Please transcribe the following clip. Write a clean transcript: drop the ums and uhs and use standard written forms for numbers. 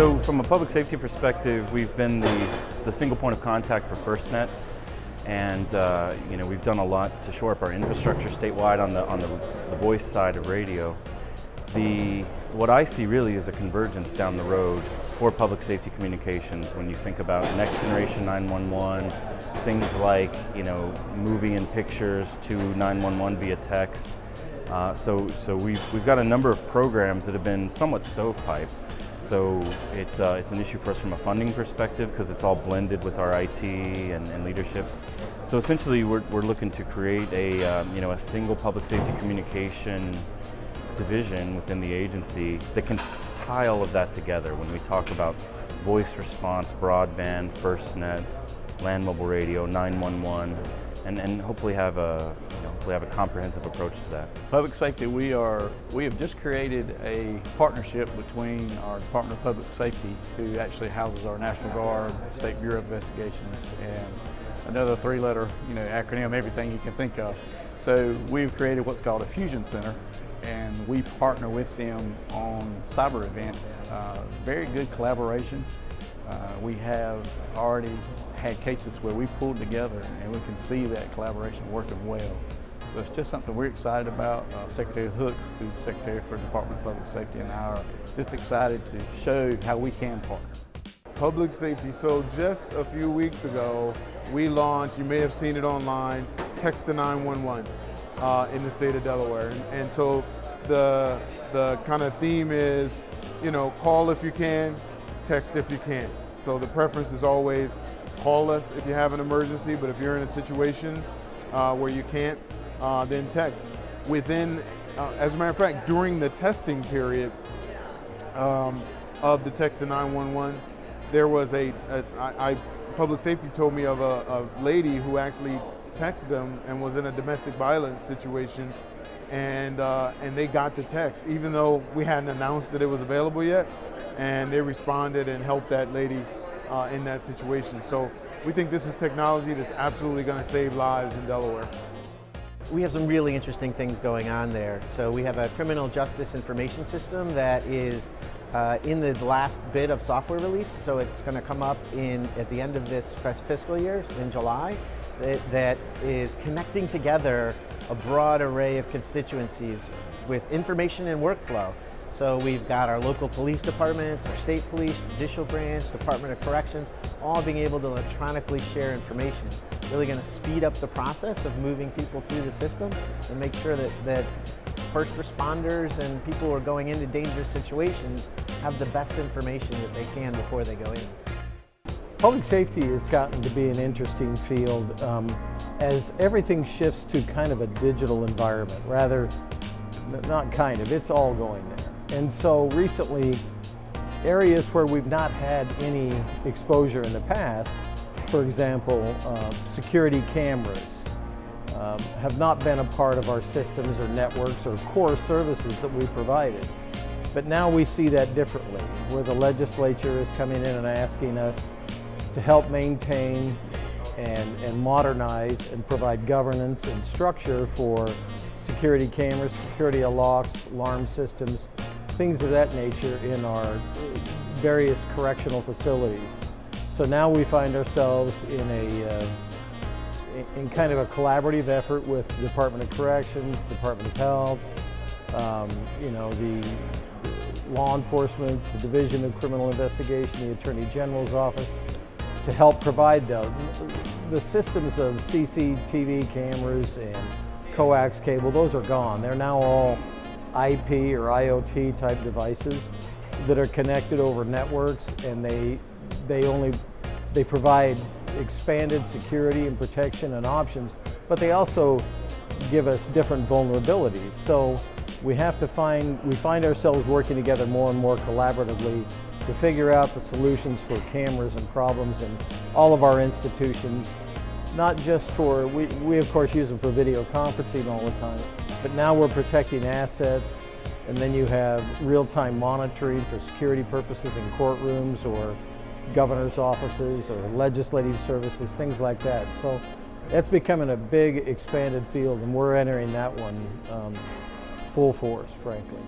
So from a public safety perspective, we've been the single point of contact for FirstNet, and we've done a lot to shore up our infrastructure statewide on the voice side of radio. What I see really is a convergence down the road for public safety communications when you think about next generation 911, things like moving and pictures to 911 via text. So we've got a number of programs that have been somewhat stovepipe. So it's an issue for us from a funding perspective because it's all blended with our IT and leadership. So essentially we're looking to create a single public safety communication division within the agency that can tie all of that together when we talk about voice response, broadband, FirstNet, land mobile radio, 911, and hopefully have a comprehensive approach to that. Public safety, we have just created a partnership between our Department of Public Safety, who actually houses our National Guard, State Bureau of Investigations, and another three-letter acronym, everything you can think of. So we've created what's called a Fusion Center, and we partner with them on cyber events. Very good collaboration. We have already had cases where we pulled together and we can see that collaboration working well. So it's just something we're excited about. Secretary Hooks, who's the Secretary for the Department of Public Safety, and I are just excited to show how we can partner. Public safety, so just a few weeks ago, we launched, you may have seen it online, Text to 911 in the state of Delaware. And so the kind of theme is, call if you can, text if you can't. So the preference is always call us if you have an emergency, but if you're in a situation where you can't, then text. As a matter of fact, during the testing period of the Text to 911, there was public safety told me of a lady who actually texted them and was in a domestic violence situation, and they got the text, even though we hadn't announced that it was available yet, and they responded and helped that lady in that situation. So we think this is technology that's absolutely going to save lives in Delaware. We have some really interesting things going on there. So we have a criminal justice information system that is in the last bit of software release. So it's going to come up at the end of this fiscal year in July. That is connecting together a broad array of constituencies with information and workflow. So we've got our local police departments, our state police, judicial branch, Department of Corrections, all being able to electronically share information. Really going to speed up the process of moving people through the system and make sure that first responders and people who are going into dangerous situations have the best information that they can before they go in. Public safety has gotten to be an interesting field as everything shifts to kind of a digital environment, it's all going there. And so recently, areas where we've not had any exposure in the past, for example, security cameras, have not been a part of our systems or networks or core services that we provided. But now we see that differently, where the legislature is coming in and asking us to help maintain and modernize and provide governance and structure for security cameras, security locks, alarm systems, things of that nature in our various correctional facilities. So now we find ourselves in kind of a collaborative effort with the Department of Corrections, Department of Health, the law enforcement, the Division of Criminal Investigation, the Attorney General's office, to help provide the systems of CCTV cameras and coax cable. Those are gone. They're now all IP or IoT type devices that are connected over networks, and they provide expanded security and protection and options, but they also give us different vulnerabilities. So we find ourselves working together more and more collaboratively to figure out the solutions for cameras and problems in all of our institutions, not just we of course use them for video conferencing all the time, but now we're protecting assets, and then you have real-time monitoring for security purposes in courtrooms or governor's offices or legislative services, things like that. So that's becoming a big expanded field, and we're entering that one full force, frankly.